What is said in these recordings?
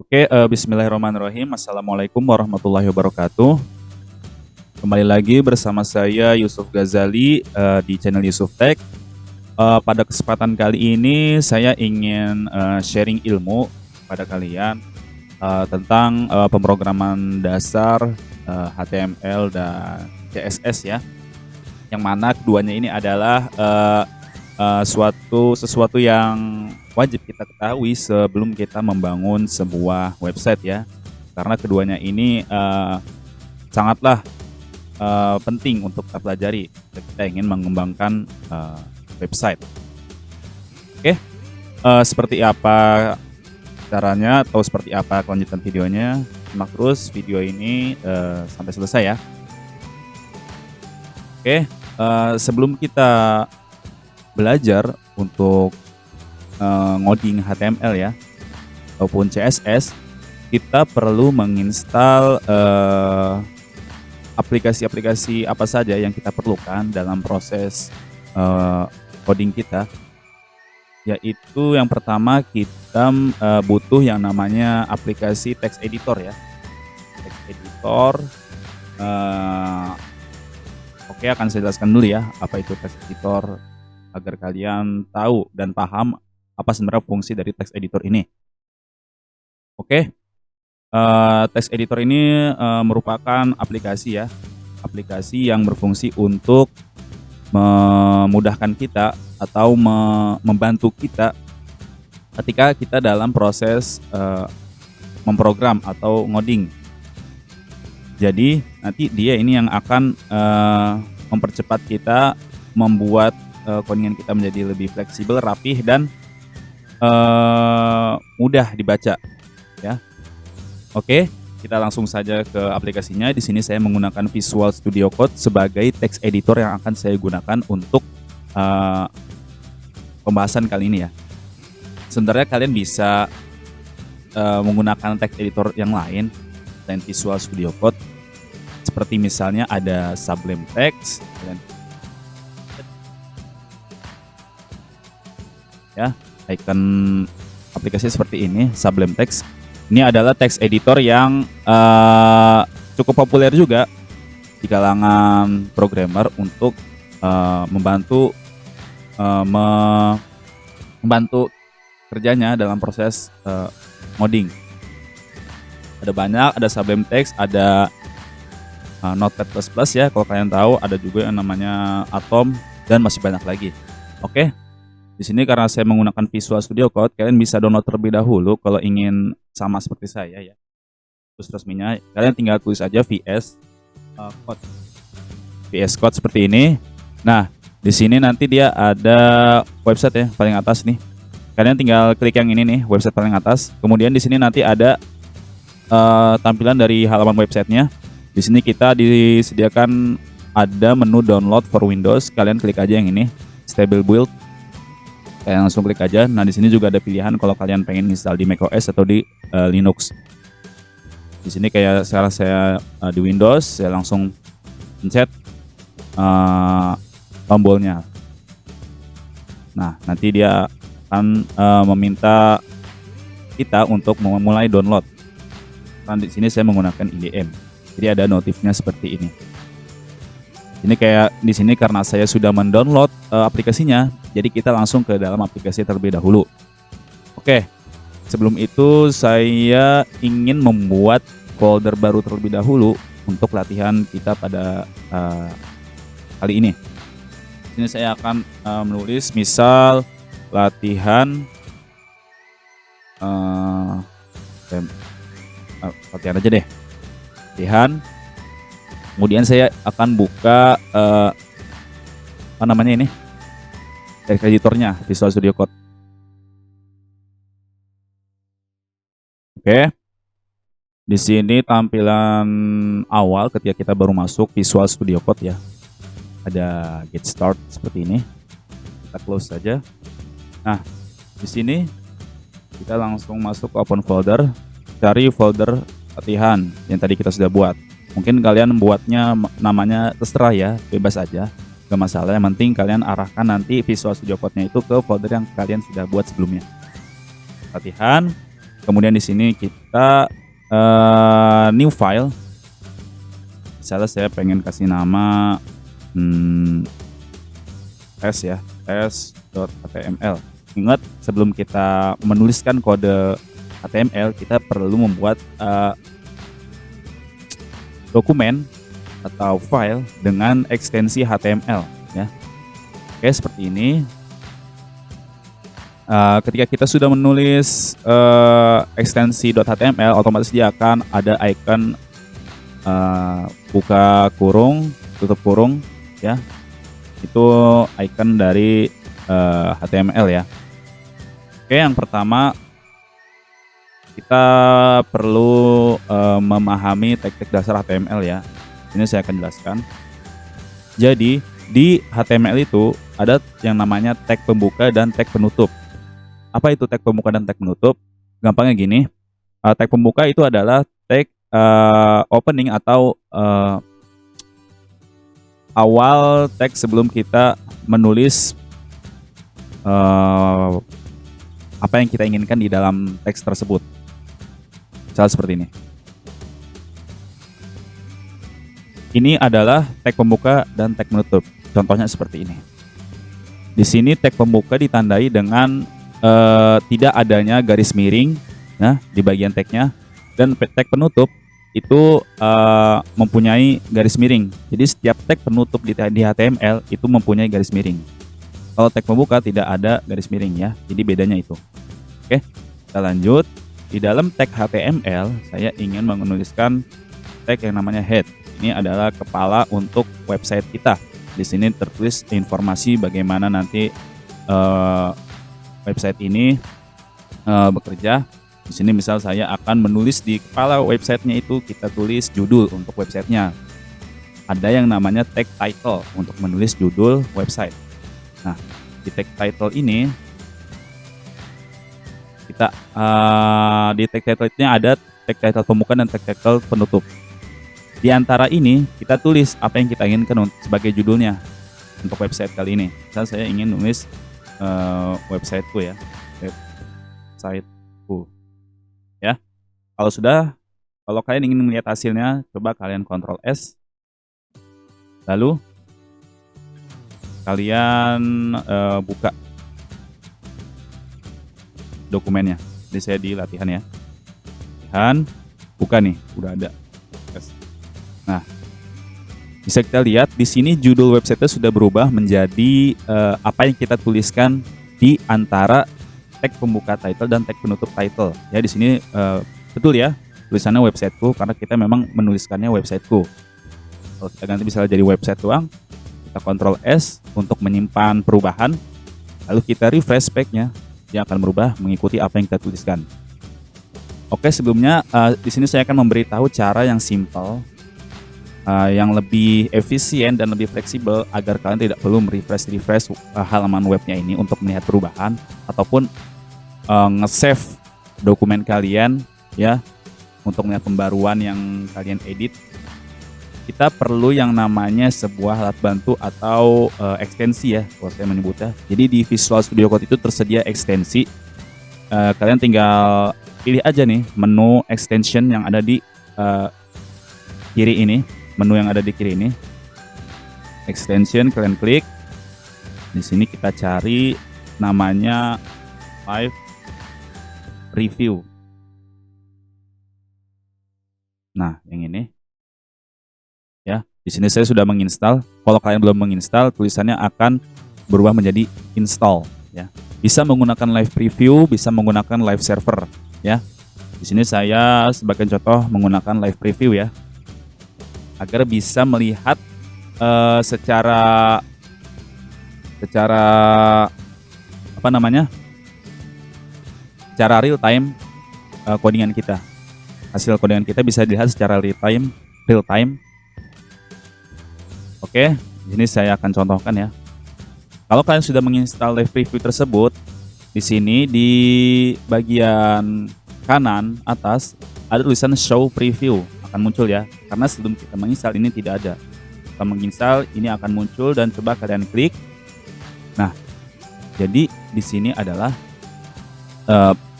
Oke, bismillahirrahmanirrahim. Assalamualaikum warahmatullahi wabarakatuh. Kembali lagi bersama saya Yusuf Ghazali di channel Yusuf Tech. Pada kesempatan kali ini saya ingin sharing ilmu pada kalian tentang pemrograman dasar HTML dan CSS ya. Yang mana keduanya ini adalah sesuatu yang wajib kita ketahui sebelum kita membangun sebuah website ya, karena keduanya ini sangatlah penting untuk kita pelajari jika kita ingin mengembangkan website. Oke, seperti apa caranya atau seperti apa kelanjutan videonya, simak terus video ini sampai selesai ya. Oke, sebelum kita belajar untuk ngoding HTML ya ataupun CSS, kita perlu menginstal aplikasi-aplikasi apa saja yang kita perlukan dalam proses coding kita. Yaitu yang pertama kita butuh yang namanya aplikasi text editor ya. Text editor. Oke, akan saya jelaskan dulu ya apa itu text editor agar kalian tahu dan paham apa sebenarnya fungsi dari text editor ini. Oke, text editor ini merupakan aplikasi ya, aplikasi yang berfungsi untuk memudahkan kita atau membantu kita ketika kita dalam proses memprogram atau ngoding. Jadi nanti dia ini yang akan mempercepat kita, membuat codingan kita menjadi lebih fleksibel, rapih, dan mudah dibaca ya. Oke, kita langsung saja ke aplikasinya. Di sini saya menggunakan Visual Studio Code sebagai text editor yang akan saya gunakan untuk pembahasan kali ini ya. Sebenarnya kalian bisa menggunakan text editor yang lain selain Visual Studio Code, seperti misalnya ada Sublime Text ya. Icon aplikasi seperti ini, Sublime Text. Ini adalah text editor yang cukup populer juga di kalangan programmer untuk membantu kerjanya dalam proses modding. Ada banyak, ada Sublime Text, ada Notepad++ ya, kalau kalian tahu, ada juga yang namanya Atom, dan masih banyak lagi. Oke. Di sini karena saya menggunakan Visual Studio Code, kalian bisa download terlebih dahulu kalau ingin sama seperti saya ya. Terus resminya kalian tinggal tulis aja VS Code. VS Code seperti ini. Nah, di sini nanti dia ada website ya paling atas nih. Kalian tinggal klik yang ini nih, website paling atas. Kemudian di sini nanti ada tampilan dari halaman websitenya. Di sini kita disediakan ada menu download for Windows. Kalian klik aja yang ini, Stable Build. Kalian langsung klik aja. Nah, di sini juga ada pilihan kalau kalian pengen install di macOS atau di Linux. Di sini kayak sekarang saya di Windows, saya langsung pencet tombolnya. Nah, nanti dia akan meminta kita untuk memulai download. Dan di sini saya menggunakan IDM. Jadi ada notifnya seperti ini. Ini kayak di sini karena saya sudah mendownload aplikasinya, jadi kita langsung ke dalam aplikasi terlebih dahulu. Oke, sebelum itu saya ingin membuat folder baru terlebih dahulu untuk latihan kita pada kali ini. Ini saya akan menulis misal latihan latihan aja deh, latihan. Kemudian saya akan buka apa namanya ini, text editornya, Visual Studio Code. Oke, di sini tampilan awal ketika kita baru masuk Visual Studio Code ya, ada Get Start seperti ini. Kita close saja. Nah, di sini kita langsung masuk ke Open Folder, cari folder latihan yang tadi kita sudah buat. Mungkin kalian buatnya namanya terserah ya, bebas aja, gak masalah. Yang penting kalian arahkan nanti Visual Studio Code-nya itu ke folder yang kalian sudah buat sebelumnya. Latihan. Kemudian di sini kita new file. Misalnya saya pengen kasih nama test ya, test.html. Ingat, sebelum kita menuliskan kode HTML, kita perlu membuat dokumen atau file dengan ekstensi HTML ya. Oke, seperti ini. Ketika kita sudah menulis ekstensi .html, otomatis dia akan ada icon buka kurung, tutup kurung ya. Itu icon dari HTML ya. Oke, yang pertama kita perlu memahami tag-tag dasar HTML ya. Ini saya akan jelaskan. Jadi di HTML itu ada yang namanya tag pembuka dan tag penutup. Apa itu tag pembuka dan tag penutup? Gampangnya gini, tag pembuka itu adalah tag opening atau awal teks sebelum kita menulis apa yang kita inginkan di dalam teks tersebut. Misalnya seperti ini. Ini adalah tag pembuka dan tag penutup. Contohnya seperti ini. Di sini tag pembuka ditandai dengan tidak adanya garis miring, nah di bagian tagnya, dan tag penutup itu mempunyai garis miring. Jadi setiap tag penutup di HTML itu mempunyai garis miring. Kalau tag pembuka tidak ada garis miring ya. Jadi bedanya itu. Oke, kita lanjut. Di dalam tag HTML saya ingin menuliskan tag yang namanya head. Ini adalah kepala untuk website kita. Di sini tertulis informasi bagaimana nanti website ini bekerja. Di sini misal saya akan menulis di kepala websitenya itu, kita tulis judul untuk websitenya. Ada yang namanya tag title untuk menulis judul website. Nah, di tag title ini kita di tag title-nya ada tag title pembuka dan tag title penutup. Di antara ini kita tulis apa yang kita inginkan sebagai judulnya untuk website kali ini. Misal saya ingin nulis websiteku ya, websiteku ya. Kalau kalian ingin melihat hasilnya, coba kalian Ctrl S, lalu kalian buka dokumennya. Jadi saya di latihan ya, latihan, buka nih, udah ada. Nah, bisa kita lihat di sini judul website sudah berubah menjadi apa yang kita tuliskan di antara tag pembuka title dan tag penutup title. Ya, di sini betul ya tulisannya websiteku karena kita memang menuliskannya websiteku. Kalau kita ganti misalnya jadi website doang, kita Ctrl S untuk menyimpan perubahan, lalu kita refresh page-nya, dia akan berubah mengikuti apa yang kita tuliskan. Oke, sebelumnya di sini saya akan memberitahu cara yang simple, yang lebih efisien dan lebih fleksibel agar kalian tidak perlu refresh halaman webnya ini untuk melihat perubahan ataupun nge-save dokumen kalian ya untuk melihat pembaruan yang kalian edit. Kita perlu yang namanya sebuah alat bantu atau ekstensi ya kalau saya menyebutnya. Jadi di Visual Studio Code itu tersedia ekstensi. Kalian tinggal pilih aja nih menu extension yang ada di kiri ini. Menu yang ada di kiri ini, extension, kalian klik. Di sini kita cari namanya Live Preview. Nah, yang ini. Ya, di sini saya sudah menginstal. Kalau kalian belum menginstal, tulisannya akan berubah menjadi install. Ya, bisa menggunakan Live Preview, bisa menggunakan Live Server. Ya, di sini saya sebagai contoh menggunakan Live Preview ya, agar bisa melihat secara apa namanya, secara real time codingan kita. Hasil codingan kita bisa dilihat secara real time. Oke, di sini saya akan contohkan ya. Kalau kalian sudah menginstal Live Preview tersebut, di sini di bagian kanan atas ada tulisan Show Preview, akan muncul ya. Karena sebelum kita menginstal ini tidak ada. Kita menginstal ini akan muncul dan coba kalian klik. Nah, jadi di sini adalah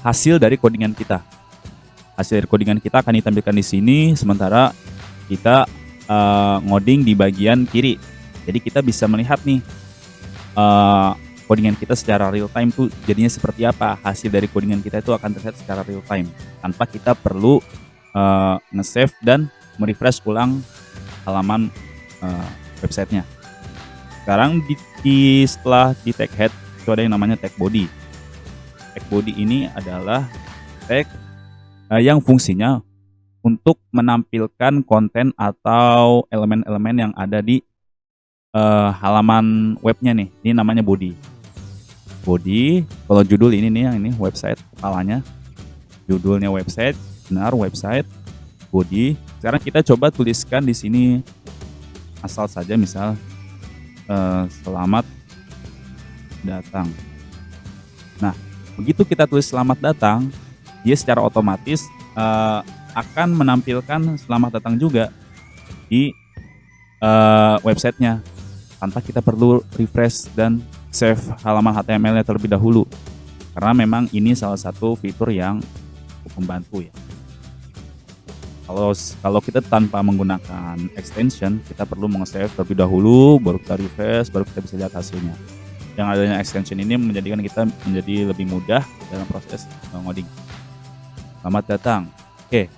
hasil dari codingan kita. hasil dari codingan kita akan ditampilkan di sini, sementara kita ngoding di bagian kiri. Jadi kita bisa melihat nih codingan kita secara real time tuh jadinya seperti apa. Hasil dari codingan kita itu akan terlihat secara real time tanpa kita perlu nge-save dan merefresh ulang halaman websitenya. Sekarang setelah di tag head itu ada yang namanya tag body. Tag body ini adalah tag yang fungsinya untuk menampilkan konten atau elemen-elemen yang ada di halaman webnya nih. Ini namanya body. Body, kalau judul ini nih, yang ini website kepalanya. Judulnya website, benar website, body. Sekarang kita coba tuliskan di sini asal saja, misal selamat datang. Nah, begitu kita tulis selamat datang, dia secara otomatis akan menampilkan selamat datang juga di websitenya tanpa kita perlu refresh dan save halaman HTML-nya terlebih dahulu, karena memang ini salah satu fitur yang cukup membantu ya. Kalau kita tanpa menggunakan extension, kita perlu meng-save terlebih dahulu, baru kita refresh, baru kita bisa lihat hasilnya. Yang adanya extension ini menjadikan kita menjadi lebih mudah dalam proses ngoding. Selamat datang. Oke.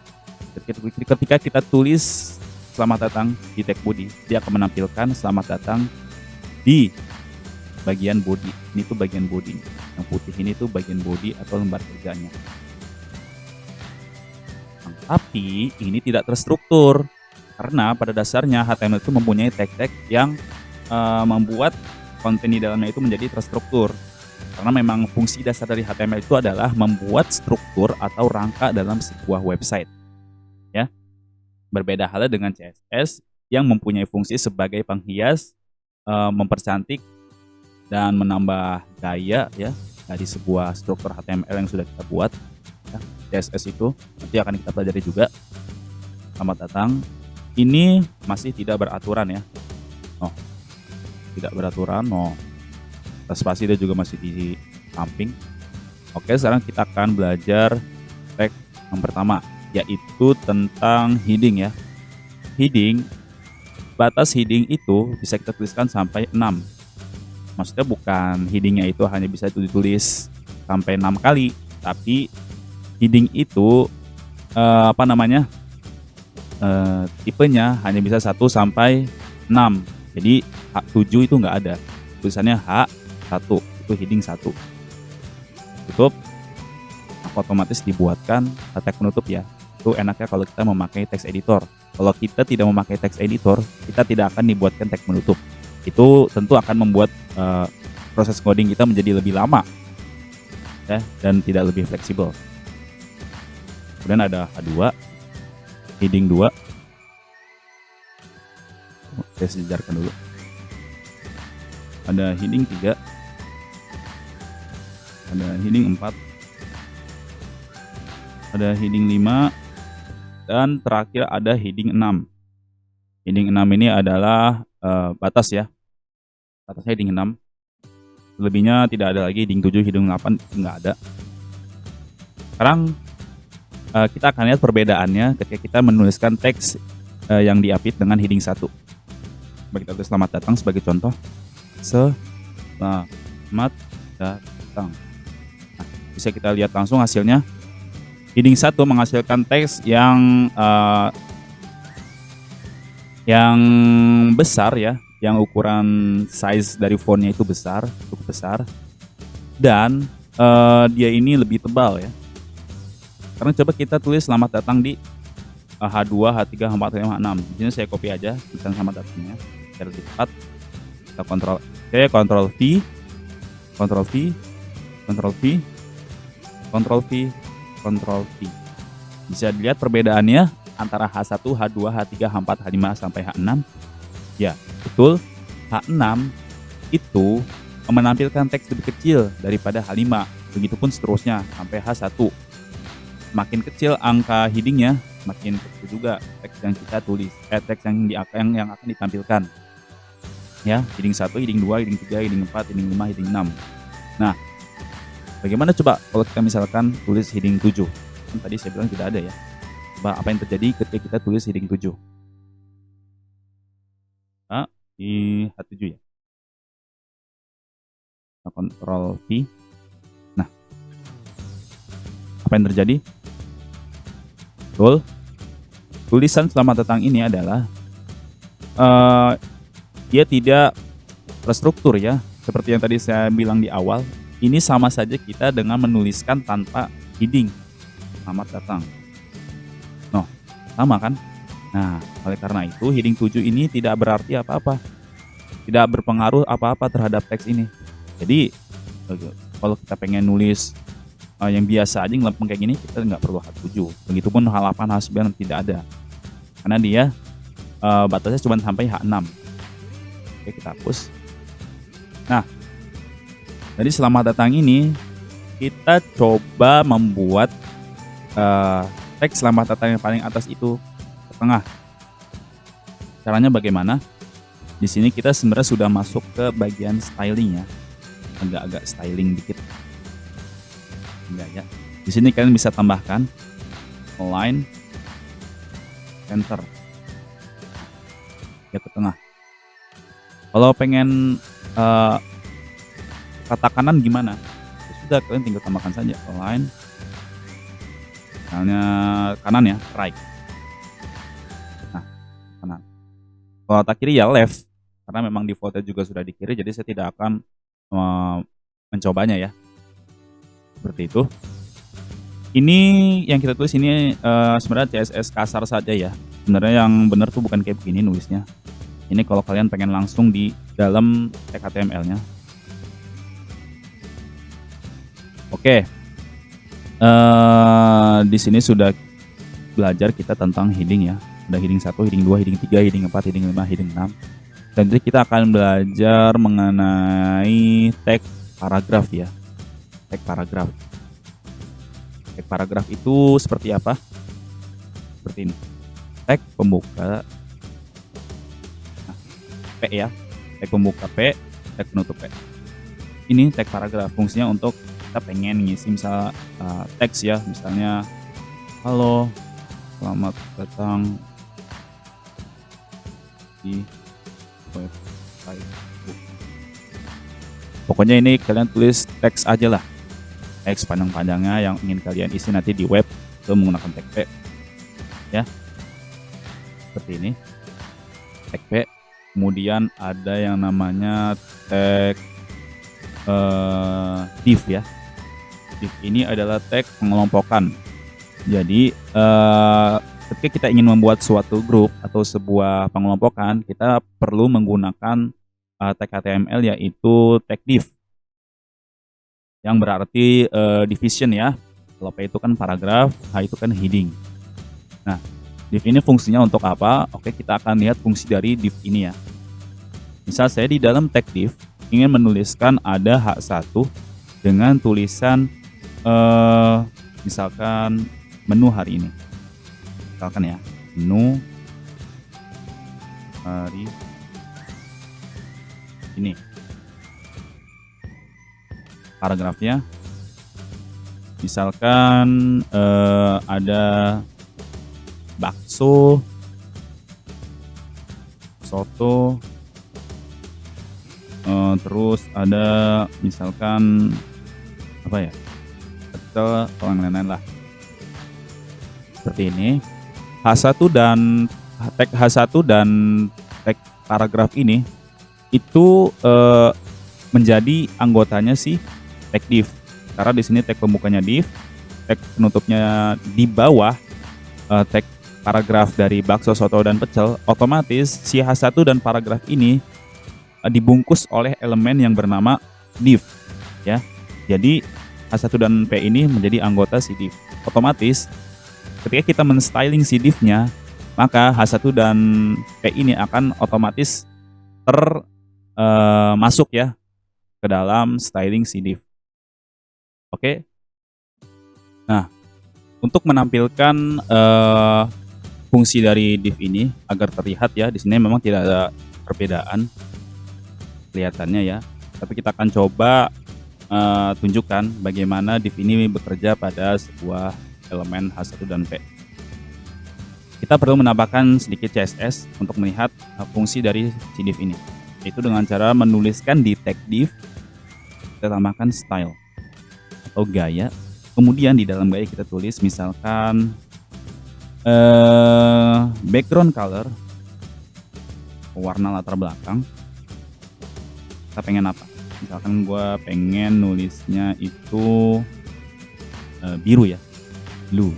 Ketika kita tulis selamat datang di tag body, dia akan menampilkan selamat datang di bagian body. Ini tuh bagian body. Yang putih ini tuh bagian body atau lembar kerjanya. Tapi ini tidak terstruktur karena pada dasarnya HTML itu mempunyai tag-tag yang membuat konten di dalamnya itu menjadi terstruktur. Karena memang fungsi dasar dari HTML itu adalah membuat struktur atau rangka dalam sebuah website. Ya. Berbeda halnya dengan CSS yang mempunyai fungsi sebagai penghias, mempercantik dan menambah gaya ya dari sebuah struktur HTML yang sudah kita buat. Ya, CSS itu nanti akan kita pelajari juga. Selamat datang. Ini masih tidak beraturan ya. Oh, tidak beraturan. Oh, spasi dia juga masih di samping. Oke, sekarang kita akan belajar tag yang pertama, yaitu tentang heading ya. Heading, batas heading itu bisa kita tuliskan sampai 6. Maksudnya bukan headingnya itu hanya bisa ditulis sampai 6 kali, tapi heading itu tipenya hanya bisa 1 sampai 6. Jadi H7 itu nggak ada. Tulisannya H1, itu heading 1. Tutup. Otomatis dibuatkan tag penutup ya. Itu enaknya kalau kita memakai text editor. Kalau kita tidak memakai text editor, kita tidak akan dibuatkan tag penutup. Itu tentu akan membuat proses coding kita menjadi lebih lama ya, dan tidak lebih fleksibel. Kemudian ada H2, heading 2. Saya sejarkan dulu. Ada heading 3, ada heading 4, ada heading 5, dan terakhir ada heading 6. Heading 6 ini adalah batas ya. Batasnya heading 6. Selebihnya tidak ada lagi. Heading 7, heading 8 nggak ada. Sekarang kita akan lihat perbedaannya ketika kita menuliskan teks yang diapit dengan heading 1. Coba kita tulis selamat datang sebagai contoh. Selamat datang. Nah, bisa kita lihat langsung hasilnya. Heading 1 menghasilkan teks yang besar ya, yang ukuran size dari fontnya itu besar, cukup besar, dan dia ini lebih tebal ya. Sekarang coba kita tulis selamat datang di H2, H3, H4, H5, H6. Di sini saya copy aja tulisan selamat datangnya biar lebih cepat. Kita Ctrl V, Ctrl V, Ctrl V, Ctrl V, Ctrl V. Bisa dilihat perbedaannya antara H1, H2, H3, H4, H5 sampai H6. Ya, betul. H6 itu menampilkan teks lebih kecil daripada H5. Begitupun seterusnya sampai H1. Makin kecil angka headingnya, makin kecil juga teks yang kita tulis, teks yang akan ditampilkan. Ya, heading 1, heading 2, heading 3, heading 4, heading 5, heading 6. Nah, bagaimana coba kalau kita misalkan tulis heading 7? Kan tadi saya bilang tidak ada ya. Coba apa yang terjadi ketika kita tulis heading 7? Di H7 ya. Kita Ctrl V. Nah, apa yang terjadi? Betul. Tulisan selamat datang ini adalah dia tidak terstruktur ya. Seperti yang tadi saya bilang di awal, ini sama saja kita dengan menuliskan tanpa heading. Selamat datang. No, sama kan? Nah, oleh karena itu heading 7 ini tidak berarti apa-apa. Tidak berpengaruh apa-apa terhadap teks ini. Jadi, kalau kita pengen nulis yang biasa aja ngelempeng kayak gini, kita nggak perlu H7. Begitupun H8, H9 tidak ada. Karena dia batasnya cuma sampai H6. Oke, kita hapus. Nah, jadi selamat datang ini kita coba membuat teks selamat datang yang paling atas itu ke tengah. Caranya bagaimana? Di sini kita sebenarnya sudah masuk ke bagian styling ya, agak-agak styling dikit. Enggak ya. Di sini kalian bisa tambahkan align center ya ke tengah. Kalau pengen kata kanan gimana? Ya sudah, kalian tinggal tambahkan saja align, misalnya kanan ya, right. Nah, kanan. Kalau tak kiri ya left, karena memang defaultnya juga sudah di kiri, jadi saya tidak akan mencobanya ya. Seperti itu. Ini yang kita tulis ini sebenarnya CSS kasar saja ya. Sebenarnya yang benar tuh bukan kayak begini nulisnya. Ini kalau kalian pengen langsung di dalam tag HTML-nya. Oke. Di sini sudah belajar kita tentang heading ya. Ada heading 1, heading 2, heading 3, heading 4, heading 5, heading 6. Dan nanti kita akan belajar mengenai tag paragraf ya. Tag paragraf. Tag paragraf itu seperti apa? Seperti ini. Tag pembuka P ya. Tag pembuka P, tag penutup P. Ini tag paragraf, fungsinya untuk kita pengen ngisi misal teks ya, misalnya halo, selamat datang di website. Pokoknya ini kalian tulis teks aja lah, teks panjang-panjangnya yang ingin kalian isi nanti di web itu menggunakan tag P ya, seperti ini tag P. Kemudian ada yang namanya tag div ya. Div ini adalah tag pengelompokan. Jadi ketika kita ingin membuat suatu grup atau sebuah pengelompokan, kita perlu menggunakan tag HTML yaitu tag div, yang berarti division ya. Kalau P itu kan paragraf, H itu kan heading. Nah, div ini fungsinya untuk apa? Oke, kita akan lihat fungsi dari div ini ya. Misal saya di dalam tag div ingin menuliskan ada H1 dengan tulisan misalkan menu hari ini. Misalkan ya, menu hari ini. Paragrafnya misalkan ada bakso, soto, terus ada misalkan apa ya, pecel atau yang lain-lain lah. Seperti ini. H1 dan tag H1 dan tag paragraf ini itu menjadi anggotanya si tag div. Karena di sini tag pembukanya div, tag penutupnya di bawah tag paragraf dari bakso, soto, dan pecel, otomatis si H1 dan paragraf ini dibungkus oleh elemen yang bernama div ya. Jadi H1 dan P ini menjadi anggota si div. Otomatis ketika kita men-styling si div-nya, maka H1 dan P ini akan otomatis masuk ya ke dalam styling si div. Oke. Nah, untuk menampilkan fungsi dari div ini agar terlihat ya, di sini memang tidak ada perbedaan kelihatannya ya, tapi kita akan coba tunjukkan bagaimana div ini bekerja pada sebuah elemen H1 dan P. Kita perlu menambahkan sedikit CSS untuk melihat fungsi dari si div ini, yaitu dengan cara menuliskan di tag div, kita tambahkan style atau gaya. Kemudian di dalam gaya kita tulis misalkan background color, warna latar belakang. Kita pengen apa? Misalkan gue pengen nulisnya itu biru ya, blue.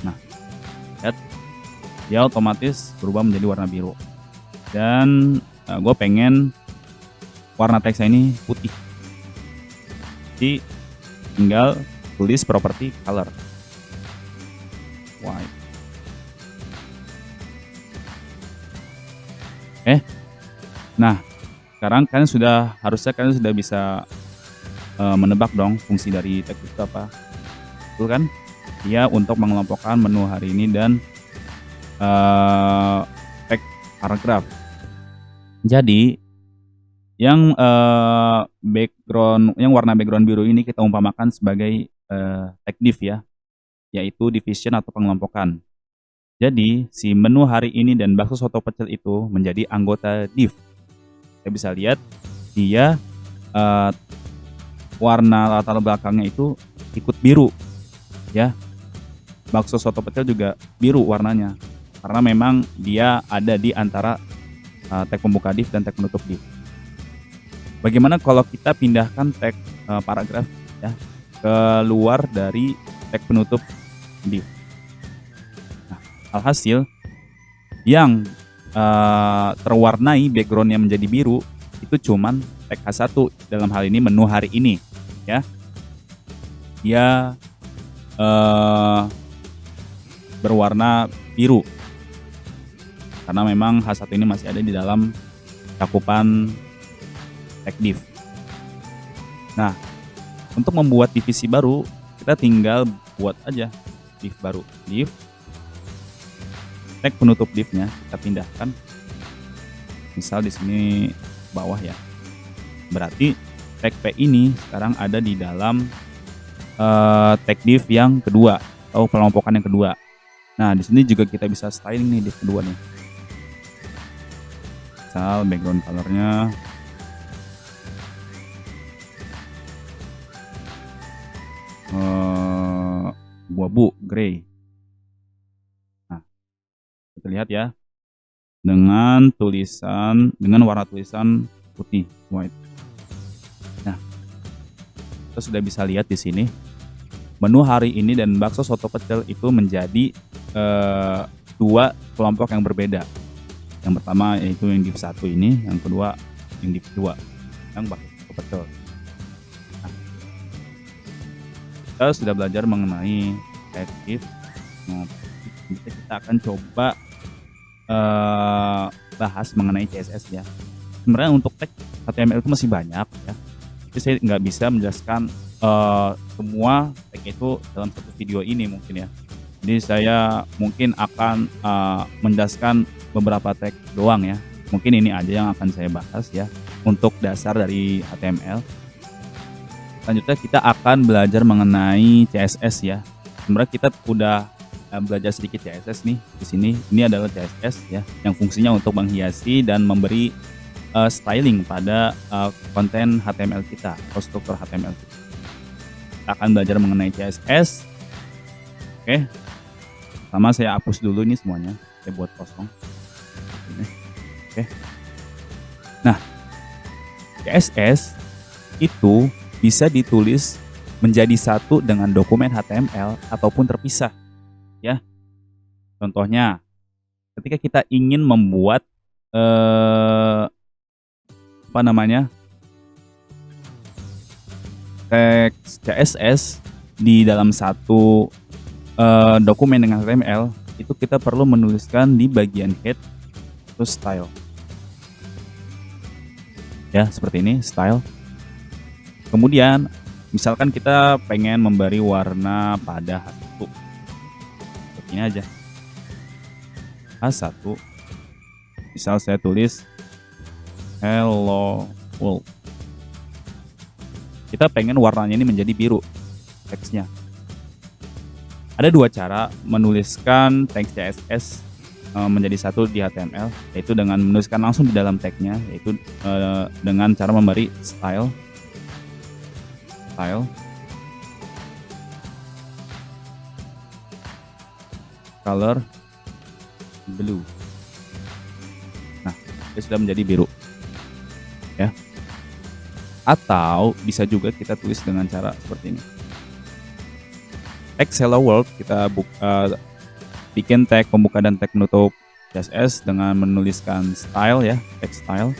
Nah, lihat dia otomatis berubah menjadi warna biru. Dan gue pengen warna teksnya ini putih. Jadi tinggal tulis properti color white. Nah, sekarang harusnya kalian sudah bisa menebak dong fungsi dari tag itu apa. Betul kan? Dia untuk mengelompokkan menu hari ini dan tag paragraf. Jadi yang warna background biru ini kita umpamakan sebagai tag div ya, yaitu division atau pengelompokan. Jadi si menu hari ini dan bakso soto pecel itu menjadi anggota div. Kita bisa lihat dia warna latar belakangnya itu ikut biru ya. Bakso soto pecel juga biru warnanya karena memang dia ada di antara tag pembuka div dan tag penutup div. Bagaimana kalau kita pindahkan tag paragraf ya keluar dari tag penutup div? Nah, alhasil yang terwarnai backgroundnya menjadi biru itu cuman tag H1, dalam hal ini menu hari ini ya. Dia berwarna biru karena memang H1 ini masih ada di dalam cakupan tag div. Nah, untuk membuat divisi baru kita tinggal buat aja div baru, div tag penutup divnya kita pindahkan, misal di sini bawah ya. Berarti tag P ini sekarang ada di dalam tag div yang kedua atau pengelompokan yang kedua. Nah, di sini juga kita bisa styling nih div kedua nih. Misal background colornya abu-abu gray. Nah, kita lihat ya, dengan warna tulisan putih white. Nah, kita sudah bisa lihat di sini menu hari ini dan bakso soto pecel itu menjadi dua kelompok yang berbeda. Yang pertama yaitu yang div 1 ini, yang kedua yang div 2 yang bakso soto pecel. Nah, kita sudah belajar mengenai tag div. Kita akan coba bahas mengenai CSS ya. Sebenarnya untuk tag HTML itu masih banyak ya. Jadi saya nggak bisa menjelaskan semua tag itu dalam satu video ini mungkin ya. Jadi saya mungkin akan menjelaskan beberapa tag doang ya. Mungkin ini aja yang akan saya bahas ya untuk dasar dari HTML. Selanjutnya kita akan belajar mengenai CSS ya. Sebenarnya kita udah belajar sedikit CSS nih di sini. Ini adalah CSS ya yang fungsinya untuk menghiasi dan memberi styling pada konten HTML kita atau struktur HTML kita. Kita akan belajar mengenai CSS. Oke. Sama saya hapus dulu ini semuanya. Saya buat kosong. Oke. Nah, CSS itu bisa ditulis menjadi satu dengan dokumen HTML ataupun terpisah. Ya, contohnya ketika kita ingin membuat teks CSS di dalam satu dokumen dengan HTML, itu kita perlu menuliskan di bagian head atau style. Ya, seperti ini style. Kemudian misalkan kita pengen memberi warna pada H1. Seperti ini aja. H1. Misal saya tulis hello world. Kita pengen warnanya ini menjadi biru teksnya. Ada dua cara menuliskan teks CSS menjadi satu di HTML, yaitu dengan menuliskan langsung di dalam tagnya, yaitu dengan cara memberi style color blue. Nah, dia sudah menjadi biru ya. Atau bisa juga kita tulis dengan cara seperti ini. Tag hello world, kita bikin tag pembuka dan tag penutup CSS dengan menuliskan style ya, tag style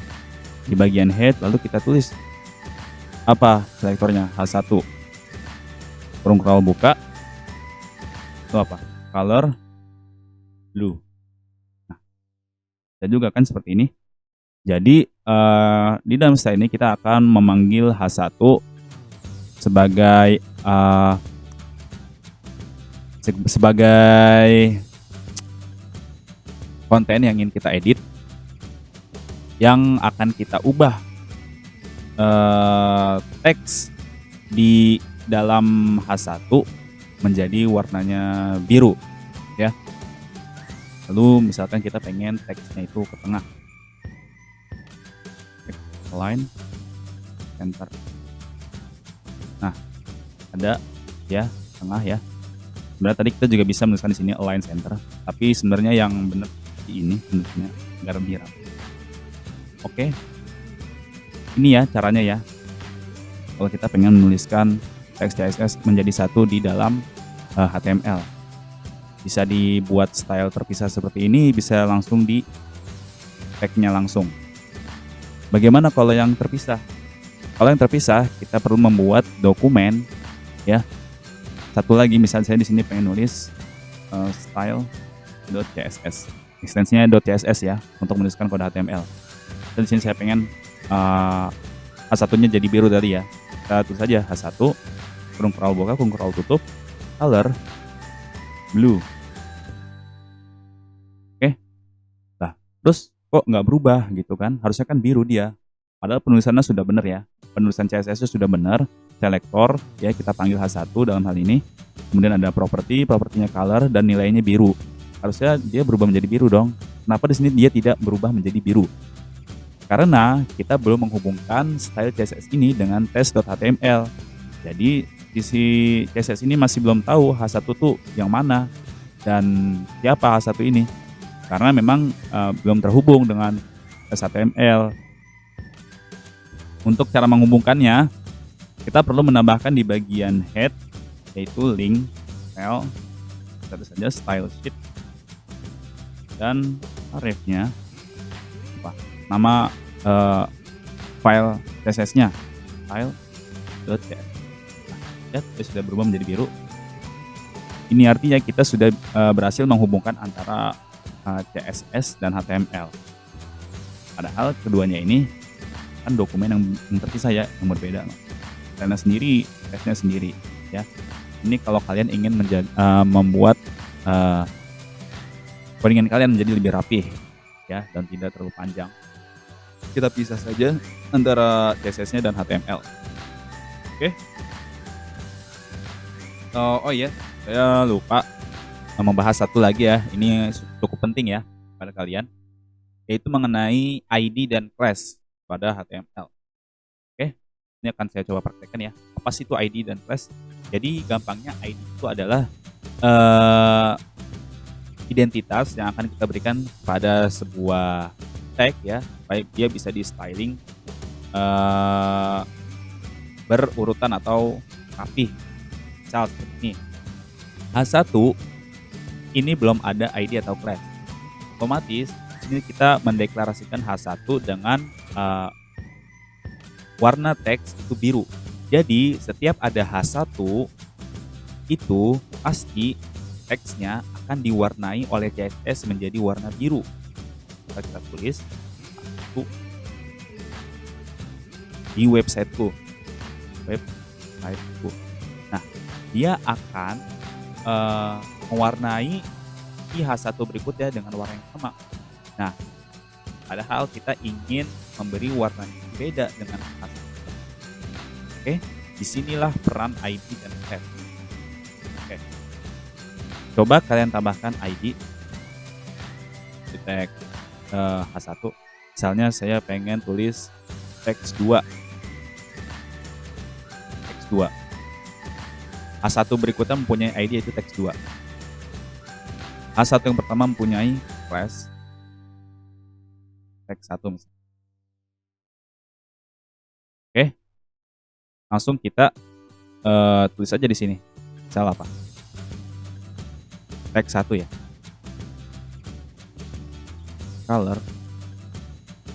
di bagian head, lalu kita tulis apa selektornya, H1 kurung curl buka, itu apa, color blue. Nah, dan juga kan seperti ini. Jadi di dalam style ini kita akan memanggil H1 sebagai konten yang ingin kita edit, yang akan kita ubah teks di dalam H1 menjadi warnanya biru ya. Lalu misalkan kita pengen teksnya itu ke tengah, align center. Nah, ada ya tengah ya. Sebenarnya tadi kita juga bisa menuliskan di sini align center, tapi sebenarnya yang benar di ini bentuknya agar lebih rapi. Oke, ini ya caranya ya. Kalau kita pengen menuliskan teks CSS menjadi satu di dalam HTML, bisa dibuat style terpisah seperti ini, bisa langsung di tagnya langsung. Bagaimana kalau yang terpisah? Kalau yang terpisah, kita perlu membuat dokumen ya. Satu lagi, misalnya saya di sini pengen nulis style.css, ekstensinya .css ya, untuk menuliskan kode HTML. Dan di sini saya pengen H1-nya jadi biru tadi ya. Kita tulis saja H1 kurung curl buka kurung curl tutup color blue. Oke. Nah, terus kok nggak berubah gitu kan? Harusnya kan biru dia. Padahal penulisannya sudah benar ya. Penulisan CSS sudah benar. Selektor ya, kita panggil H1 dalam hal ini. Kemudian ada propertinya color dan nilainya biru. Harusnya dia berubah menjadi biru dong. Kenapa di sini dia tidak berubah menjadi biru? Karena kita belum menghubungkan style CSS ini dengan test.html. Jadi isi CSS ini masih belum tahu H1 tuh yang mana dan siapa H1 ini. Karena memang belum terhubung dengan test.html. Untuk cara menghubungkannya, kita perlu menambahkan di bagian head, yaitu link file, tentu saja style sheet, dan arraynya apa? Nama file CSS-nya file.css. Nah, ya, sudah berubah menjadi biru. Ini artinya kita sudah berhasil menghubungkan antara CSS dan HTML. Padahal keduanya ini kan dokumen yang terpisah ya, yang berbeda. Karena sendiri, teksnya sendiri ya. Ini kalau kalian ingin membuat codingan kalian menjadi lebih rapi ya dan tidak terlalu panjang, kita pisah saja antara CSS-nya dan HTML. Oke. Oh iya, saya lupa membahas satu lagi ya. Ini cukup penting ya pada kalian, yaitu mengenai ID dan class pada HTML. Oke. Ini akan saya coba praktekkan ya. Apa sih itu ID dan class? Jadi gampangnya ID itu adalah identitas yang akan kita berikan pada sebuah tag ya, baik dia bisa di styling berurutan atau rapi. Misal seperti ini. H1 ini belum ada ID atau class. Otomatis ini kita mendeklarasikan H1 dengan warna teks itu biru. Jadi setiap ada H1 itu pasti teksnya akan diwarnai oleh CSS menjadi warna biru. Kita tulis di websiteku. Nah, dia akan mewarnai di H1 berikutnya dengan warna yang sama. Nah, padahal kita ingin memberi warna yang berbeda dengan H1. Oke, disinilah peran ID dan class. Oke. Coba kalian tambahkan ID di tag H1. Misalnya saya pengen tulis teks 2. Teks 2. H1 berikutnya mempunyai ID yaitu teks 2. H1 yang pertama mempunyai class teks 1 misalnya. Oke. Langsung kita tulis aja di sini. Misal apa? Teks 1 ya. Color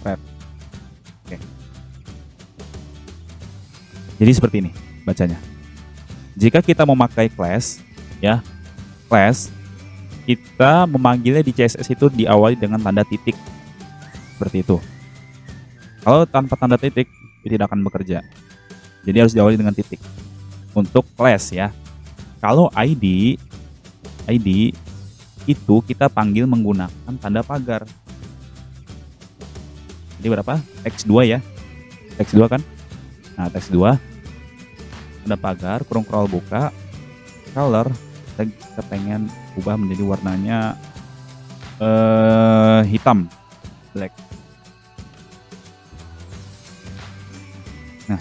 red. Oke. Jadi seperti ini bacanya. Jika kita memakai class ya, class kita memanggilnya di CSS itu diawali dengan tanda titik. Seperti itu. Kalau tanpa tanda titik itu tidak akan bekerja. Jadi harus diawali dengan titik. Untuk class ya. Kalau ID itu kita panggil menggunakan tanda pagar. Jadi berapa? Teks 2 ya. Teks 2 kan? Nah, teks 2 tanda pagar, kurung scroll buka, color kita pengen ubah menjadi warnanya hitam, black. Nah,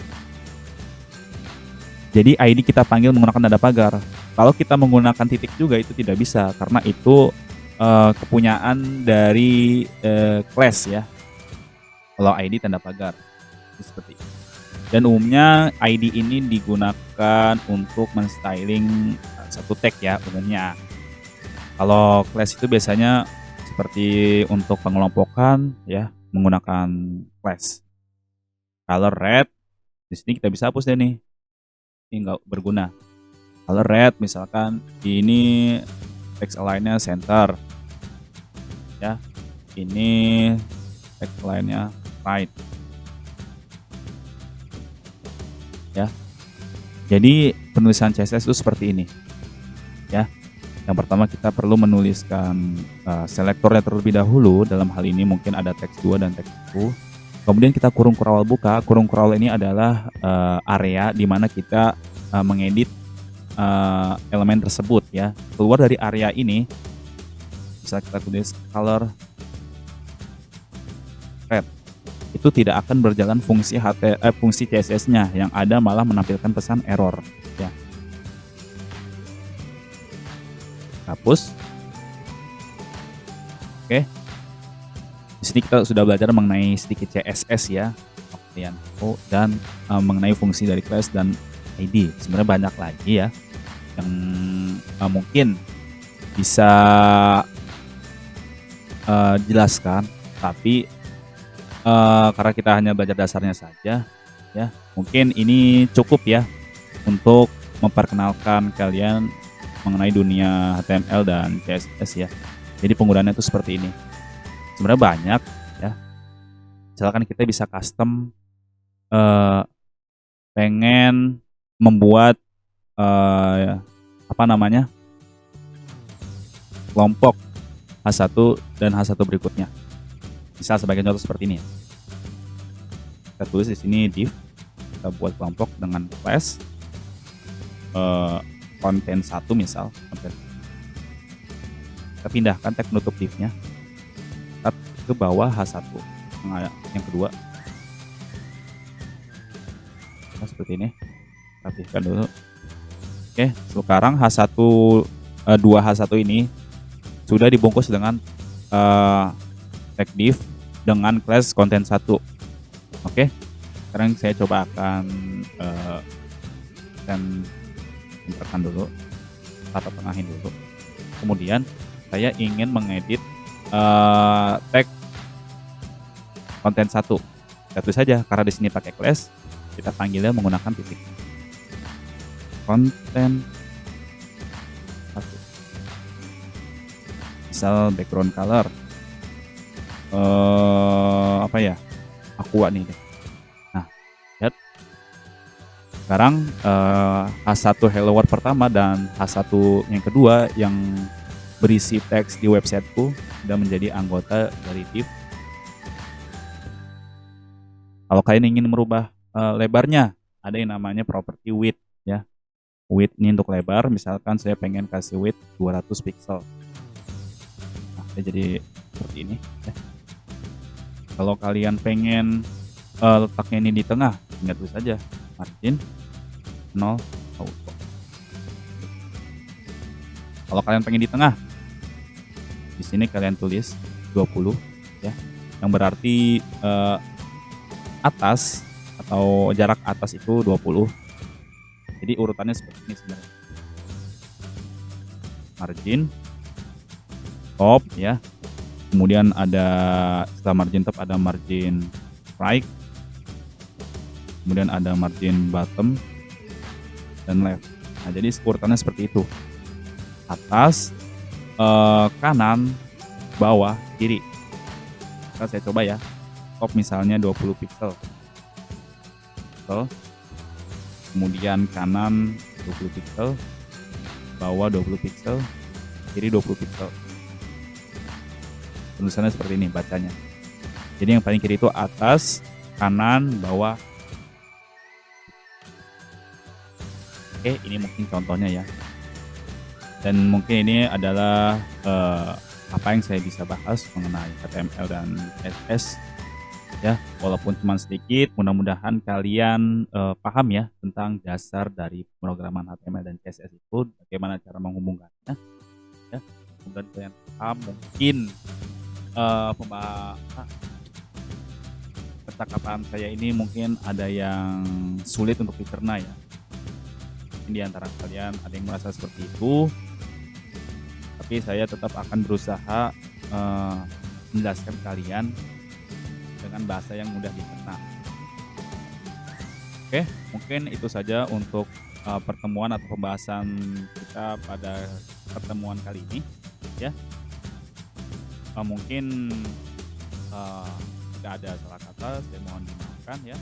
jadi ID kita panggil menggunakan tanda pagar. Kalau kita menggunakan titik juga itu tidak bisa karena itu kepunyaan dari class ya. Kalau ID tanda pagar seperti itu. Dan umumnya ID ini digunakan untuk menstyling satu tag ya umumnya. Kalau class itu biasanya seperti untuk pengelompokan ya menggunakan class. Color red di sini kita bisa hapus deh nih. Ini nggak berguna. Color red misalkan ini text align-nya center ya. Ini text align-nya right. Ya. Jadi penulisan CSS itu seperti ini. Ya. Yang pertama kita perlu menuliskan selektornya terlebih dahulu. Dalam hal ini mungkin ada teks 2 dan teks 1. Kemudian kita kurung curl buka. Kurung curl ini adalah area di mana kita mengedit elemen tersebut ya. Keluar dari area ini bisa kita tulis color red. Itu tidak akan berjalan fungsi fungsi CSS-nya, yang ada malah menampilkan pesan error ya. Hapus. Oke. Di sini kita sudah belajar mengenai sedikit CSS ya, dan mengenai fungsi dari class dan ID. Sebenarnya banyak lagi ya yang mungkin bisa jelaskan, tapi karena kita hanya belajar dasarnya saja ya, mungkin ini cukup ya untuk memperkenalkan kalian mengenai dunia HTML dan CSS ya. Jadi penggunaannya itu seperti ini. Sebenarnya banyak ya. Misalkan kita bisa custom pengen membuat kelompok H1 dan H1 berikutnya. Misal sebagai contoh seperti ini. Kita tulis di sini div, kita buat kelompok dengan class konten 1 misal. Kita pindahkan tag penutup divnya ke bawah H1 yang kedua. Nah, seperti ini. Rapihkan dulu. Oke, sekarang H1 2H1 ini sudah dibungkus dengan tag div dengan class konten 1. Oke. Sekarang saya coba akan enterkan dulu atau tengahin dulu. Kemudian saya ingin mengedit tag konten 1. Kita tulis saja karena di sini pakai class, kita panggilnya menggunakan titik. Konten 1. Misal background color aqua nih deh. Nah, lihat sekarang H1 hello world pertama dan H1 yang kedua yang berisi teks di websiteku sudah menjadi anggota dari div. Kalau kalian ingin merubah lebarnya, ada yang namanya property width ya. width ini untuk lebar, misalkan saya pengen kasih width 200 pixel. Nah, jadi seperti ini ya. Kalau kalian pengen letaknya ini di tengah, tinggal tulis saja margin 0 auto. Kalau kalian pengen di tengah, di sini kalian tulis 20 ya, yang berarti atas atau jarak atas itu 20. Jadi urutannya seperti ini sebenarnya. Margin top ya. Kemudian ada setelah margin top ada margin right. Kemudian ada margin bottom dan left. Nah, jadi urutannya seperti itu. Atas, kanan, bawah, kiri. Nah, saya coba ya. Top misalnya 20 pixel. Kemudian kanan 20 pixel, bawah 20 pixel, kiri 20 pixel. Tulisannya seperti ini bacanya. Jadi yang paling kiri itu atas, kanan, bawah. Oke, ini mungkin contohnya ya. Dan mungkin ini adalah apa yang saya bisa bahas mengenai HTML dan CSS ya, walaupun cuma sedikit. Mudah-mudahan kalian paham ya tentang dasar dari pemrograman HTML dan CSS itu, bagaimana cara menghubungkannya ya. Kemudian kalian paham mungkin percakapan saya ini mungkin ada yang sulit untuk dicerna ya. Mungkin di antara kalian ada yang merasa seperti itu, tapi saya tetap akan berusaha menjelaskan kalian dengan bahasa yang mudah dicerna. Oke, mungkin itu saja untuk pertemuan atau pembahasan kita pada pertemuan kali ini ya. Mungkin tidak ada salah kata, saya mohon dimaafkan ya.